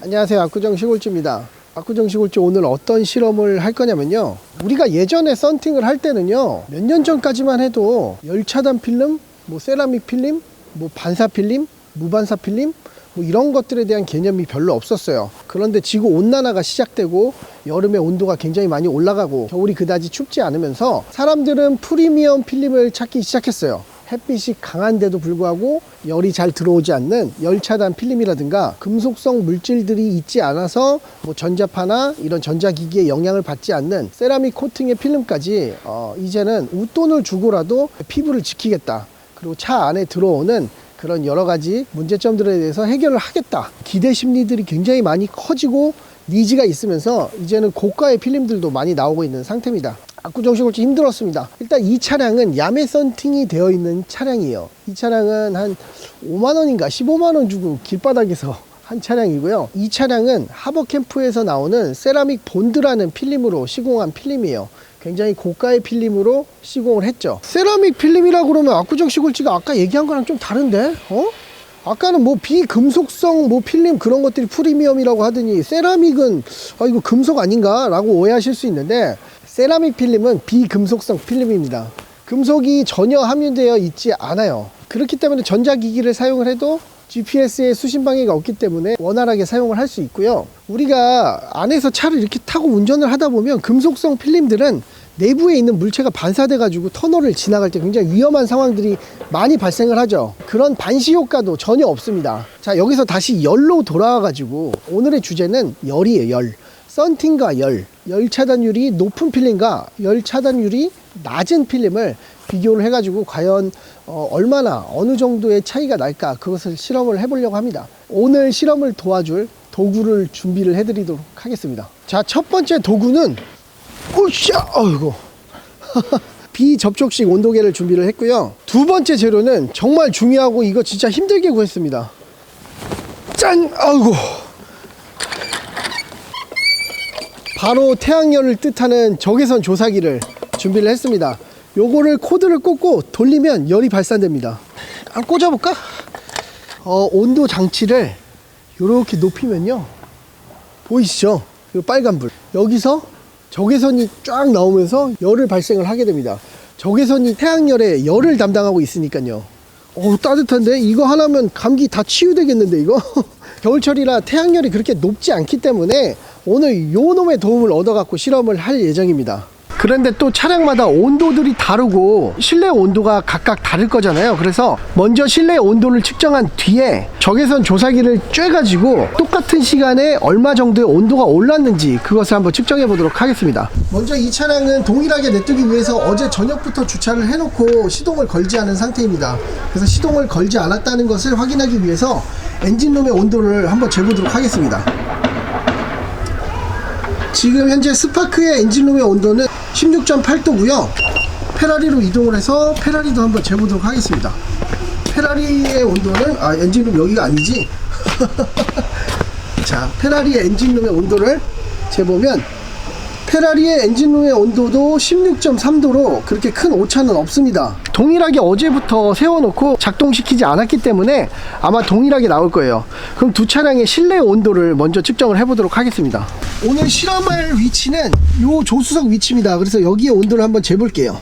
안녕하세요, 압구정 시골주입니다. 압구정 시골주 오늘 어떤 실험을 할 거냐면요, 우리가 예전에 썬팅을 할 때는요, 몇 년 전까지만 해도 열차단 필름, 세라믹 필름, 반사 필름, 무반사 필름, 이런 것들에 대한 개념이 별로 없었어요. 그런데 지구 온난화가 시작되고 여름에 온도가 굉장히 많이 올라가고 겨울이 그다지 춥지 않으면서 사람들은 프리미엄 필름을 찾기 시작했어요. 햇빛이 강한데도 불구하고 열이 잘 들어오지 않는 열차단 필름이라든가 금속성 물질들이 있지 않아서 전자파나 이런 전자기기에 영향을 받지 않는 세라믹 코팅의 필름까지 이제는 웃돈을 주고라도 피부를 지키겠다, 그리고 차 안에 들어오는 그런 여러 가지 문제점들에 대해서 해결을 하겠다, 기대 심리들이 굉장히 많이 커지고 니즈가 있으면서 이제는 고가의 필름들도 많이 나오고 있는 상태입니다. 압구정 시골주 힘들었습니다. 일단 이 차량은 야매 썬팅이 되어 있는 차량이에요. 이 차량은 한 5만원인가 15만원 주고 길바닥에서 한 차량이고요. 이 차량은 하버캠프에서 나오는 세라믹 본드라는 필름으로 시공한 필름이에요. 굉장히 고가의 필름으로 시공을 했죠. 세라믹 필름이라고 그러면 압구정 시골주가 아까 얘기한 거랑 좀 다른데? 아까는 비금속성 필름 그런 것들이 프리미엄이라고 하더니 세라믹은 이거 금속 아닌가 라고 오해하실 수 있는데, 세라믹 필름은 비금속성 필름입니다. 금속이 전혀 함유되어 있지 않아요. 그렇기 때문에 전자기기를 사용을 해도 GPS에 수신 방해가 없기 때문에 원활하게 사용을 할 수 있고요. 우리가 안에서 차를 이렇게 타고 운전을 하다 보면 금속성 필름들은 내부에 있는 물체가 반사돼 가지고 터널을 지나갈 때 굉장히 위험한 상황들이 많이 발생을 하죠. 그런 반시 효과도 전혀 없습니다. 자, 여기서 다시 열로 돌아와 가지고 오늘의 주제는 열이에요. 열. 썬팅과 열 차단율이 높은 필름과 열 차단율이 낮은 필름을 비교를 해가지고 과연 얼마나 어느 정도의 차이가 날까, 그것을 실험을 해보려고 합니다. 오늘 실험을 도와줄 도구를 준비를 해드리도록 하겠습니다. 자, 첫 번째 도구는 비접촉식 온도계를 준비를 했고요. 두 번째 재료는 정말 중요하고 이거 진짜 힘들게 구했습니다. 짠! 바로 태양열을 뜻하는 적외선 조사기를 준비를 했습니다. 요거를 코드를 꽂고 돌리면 열이 발산됩니다. 한번 꽂아볼까? 온도 장치를 이렇게 높이면요, 보이시죠? 이 빨간불, 여기서 적외선이 쫙 나오면서 열을 발생을 하게 됩니다. 적외선이 태양열에 열을 담당하고 있으니까요. 따뜻한데? 이거 하나면 감기 다 치유되겠는데 이거? 겨울철이라 태양열이 그렇게 높지 않기 때문에 오늘 요 놈의 도움을 얻어갖고 실험을 할 예정입니다. 그런데 또 차량마다 온도들이 다르고 실내 온도가 각각 다를 거잖아요. 그래서 먼저 실내 온도를 측정한 뒤에 적외선 조사기를 쬐가지고 똑같은 시간에 얼마 정도의 온도가 올랐는지 그것을 한번 측정해 보도록 하겠습니다. 먼저 이 차량은 동일하게 냅두기 위해서 어제 저녁부터 주차를 해놓고 시동을 걸지 않은 상태입니다. 그래서 시동을 걸지 않았다는 것을 확인하기 위해서 엔진룸의 온도를 한번 재보도록 하겠습니다. 지금 현재 스파크의 엔진룸의 온도는 16.8도고요 페라리로 이동을 해서 페라리도 한번 재보도록 하겠습니다. 페라리의 온도는 엔진룸 여기가 아니지. 자, 페라리의 엔진룸의 온도를 재보면 페라리의 엔진룸의 온도도 16.3도로 그렇게 큰 오차는 없습니다. 동일하게 어제부터 세워놓고 작동시키지 않았기 때문에 아마 동일하게 나올 거예요. 그럼 두 차량의 실내 온도를 먼저 측정을 해보도록 하겠습니다. 오늘 실험할 위치는 요 조수석 위치입니다. 그래서 여기에 온도를 한번 재볼게요.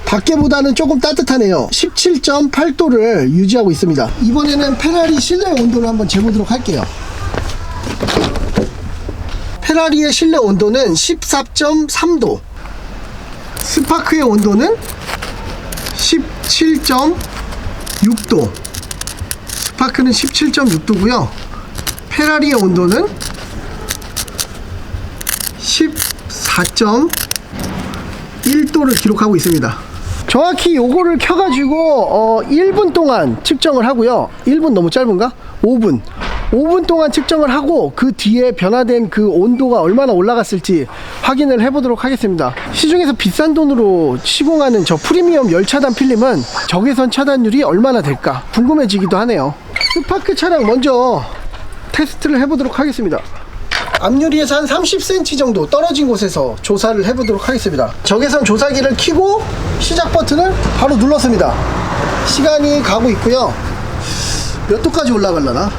밖에보다는 조금 따뜻하네요. 17.8도를 유지하고 있습니다. 이번에는 페라리 실내 온도를 한번 재보도록 할게요. 페라리의 실내 온도는 14.3도, 스파크의 온도는 17.6도, 스파크는 17.6도고요 페라리의 온도는 14.1도를 기록하고 있습니다. 정확히 요거를 켜가지고 1분 동안 측정을 하고요. 1분 너무 짧은가? 5분 동안 측정을 하고 그 뒤에 변화된 그 온도가 얼마나 올라갔을지 확인을 해보도록 하겠습니다. 시중에서 비싼 돈으로 시공하는 저 프리미엄 열차단 필름은 적외선 차단율이 얼마나 될까 궁금해지기도 하네요. 스파크 차량 먼저 테스트를 해보도록 하겠습니다. 앞유리에서 한 30cm 정도 떨어진 곳에서 조사를 해보도록 하겠습니다. 적외선 조사기를 켜고 시작 버튼을 바로 눌렀습니다. 시간이 가고 있고요. 몇 도까지 올라갈라나?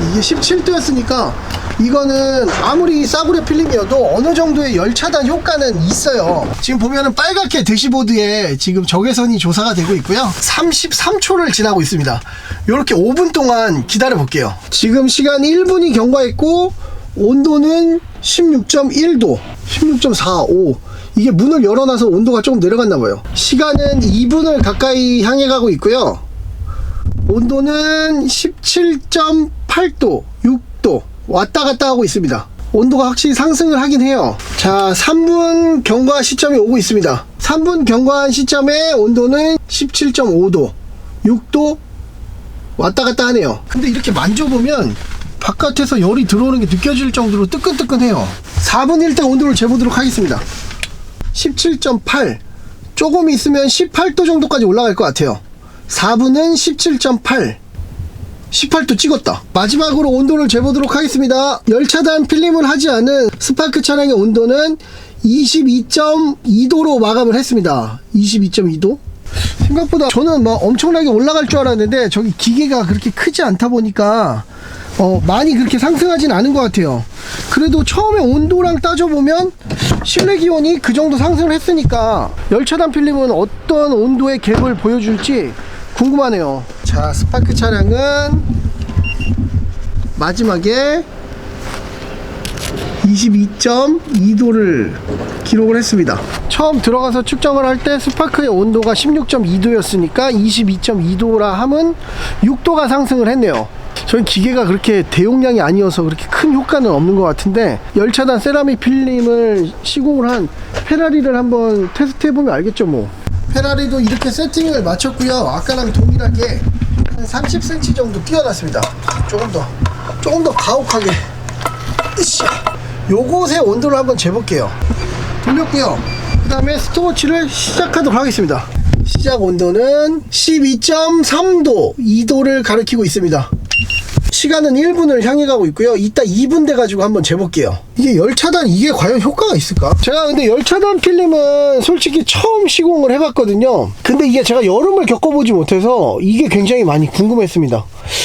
이게 17도였으니까 이거는 아무리 싸구려 필름이어도 어느 정도의 열 차단 효과는 있어요. 지금 보면은 빨갛게 대시보드에 지금 적외선이 조사가 되고 있고요. 33초를 지나고 있습니다. 이렇게 5분 동안 기다려 볼게요. 지금 시간 1분이 경과했고 온도는 16.1도, 16.45. 이게 문을 열어놔서 온도가 조금 내려갔나 봐요. 시간은 2분을 가까이 향해 가고 있고요. 온도는 17.8도, 6도 왔다 갔다 하고 있습니다. 온도가 확실히 상승을 하긴 해요. 자, 3분 경과 시점이 오고 있습니다. 3분 경과한 시점에 온도는 17.5도, 6도 왔다 갔다 하네요. 근데 이렇게 만져보면 바깥에서 열이 들어오는 게 느껴질 정도로 뜨끈뜨끈해요. 4분일 때 온도를 재보도록 하겠습니다. 17.8, 조금 있으면 18도 정도까지 올라갈 것 같아요. 4분은 17.8, 18도 찍었다. 마지막으로 온도를 재보도록 하겠습니다. 열차단 필름을 하지 않은 스파크 차량의 온도는 22.2도로 마감을 했습니다. 22.2도. 생각보다 저는 막 엄청나게 올라갈 줄 알았는데 저기 기계가 그렇게 크지 않다 보니까 많이 그렇게 상승하진 않은 것 같아요. 그래도 처음에 온도랑 따져보면 실내 기온이 그 정도 상승을 했으니까 열차단 필름은 어떤 온도의 갭을 보여줄지 궁금하네요. 자, 스파크 차량은 마지막에 22.2도를 기록을 했습니다. 처음 들어가서 측정을 할 때 스파크의 온도가 16.2도였으니까 22.2도라 함은 6도가 상승을 했네요. 저는 기계가 그렇게 대용량이 아니어서 그렇게 큰 효과는 없는 것 같은데 열차단 세라믹 필름을 시공을 한 페라리를 한번 테스트해보면 알겠죠 뭐. 페라리도 이렇게 세팅을 마쳤고요. 아까랑 동일하게 한 30cm 정도 띄워놨습니다. 조금 더 가혹하게. 으쌰. 요곳의 온도를 한번 재볼게요. 돌렸고요. 그 다음에 스톱워치를 시작하도록 하겠습니다. 시작 온도는 12.3도, 2도를 가리키고 있습니다. 시간은 1분을 향해 가고 있고요. 이따 2분 돼가지고 한번 재볼게요. 이게 열차단, 이게 과연 효과가 있을까? 제가 근데 열차단 필름은 솔직히 처음 시공을 해봤거든요. 근데 이게 제가 여름을 겪어보지 못해서 이게 굉장히 많이 궁금했습니다.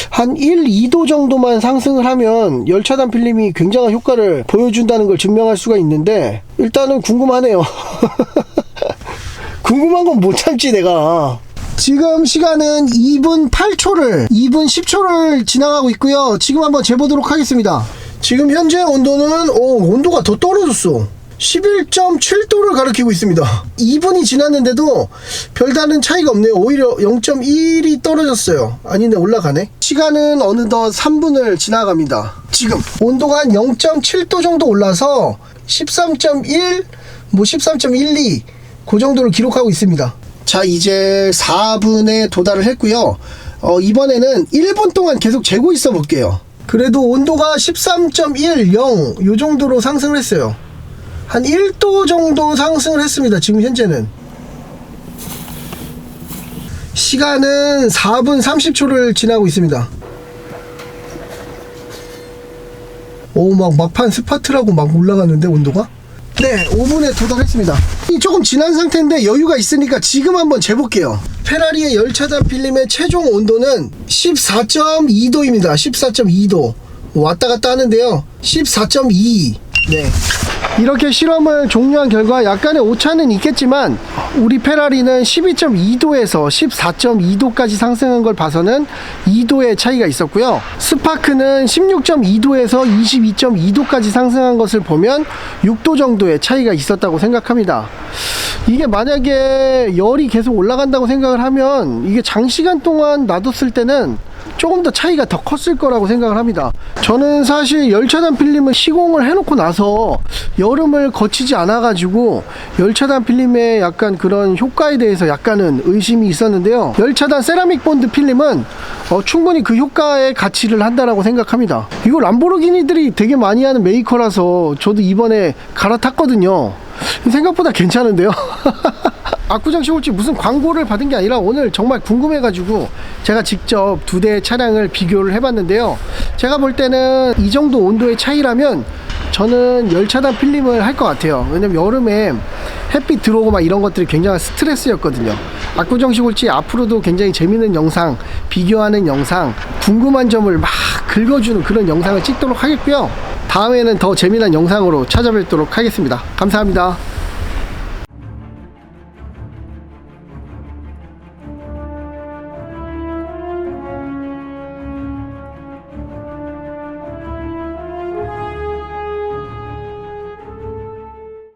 한 1, 2도 정도만 상승을 하면 열차단 필름이 굉장한 효과를 보여준다는 걸 증명할 수가 있는데 일단은 궁금하네요. 궁금한 건 못 참지 내가. 지금 시간은 2분 10초를 지나가고 있고요. 지금 한번 재보도록 하겠습니다. 지금 현재 온도는 온도가 더 떨어졌어. 11.7도를 가리키고 있습니다. 2분이 지났는데도 별다른 차이가 없네요. 오히려 0.1이 떨어졌어요. 아닌데 올라가네. 시간은 어느덧 3분을 지나갑니다. 지금 온도가 한 0.7도 정도 올라서 13.1, 13.12 그 정도를 기록하고 있습니다. 자, 이제 4분에 도달을 했고요. 이번에는 1분 동안 계속 재고 있어 볼게요. 그래도 온도가 13.10 요 정도로 상승을 했어요. 한 1도 정도 상승을 했습니다. 지금 현재는 시간은 4분 30초를 지나고 있습니다. 막판 스파트라고 막 올라가는데 온도가? 네, 5분에 도달했습니다. 조금 지난 상태인데 여유가 있으니까 지금 한번 재볼게요. 페라리의 열차단 필름의 최종 온도는 14.2도입니다. 14.2도 왔다 갔다 하는데요. 14.2. 네, 이렇게 실험을 종료한 결과 약간의 오차는 있겠지만 우리 페라리는 12.2도에서 14.2도까지 상승한 걸 봐서는 2도의 차이가 있었고요. 스파크는 16.2도에서 22.2도까지 상승한 것을 보면 6도 정도의 차이가 있었다고 생각합니다. 이게 만약에 열이 계속 올라간다고 생각을 하면 이게 장시간 동안 놔뒀을 때는 조금 더 차이가 더 컸을 거라고 생각을 합니다. 저는 사실 열차단 필름을 시공을 해놓고 나서 여름을 거치지 않아 가지고 열차단 필름의 약간 그런 효과에 대해서 약간은 의심이 있었는데요. 열차단 세라믹 본드 필름은 충분히 그 효과의 가치를 한다라고 생각합니다. 이거 람보르기니들이 되게 많이 하는 메이커라서 저도 이번에 갈아탔거든요. 생각보다 괜찮은데요. 압구정 시골집 무슨 광고를 받은 게 아니라 오늘 정말 궁금해가지고 제가 직접 두 대의 차량을 비교를 해봤는데요. 제가 볼 때는 이 정도 온도의 차이라면 저는 열차단 필름을 할 것 같아요. 왜냐면 여름에 햇빛 들어오고 막 이런 것들이 굉장한 스트레스였거든요. 압구정시골집 앞으로도 굉장히 재밌는 영상, 비교하는 영상, 궁금한 점을 막 긁어주는 그런 영상을 찍도록 하겠고요. 다음에는 더 재미난 영상으로 찾아뵙도록 하겠습니다. 감사합니다.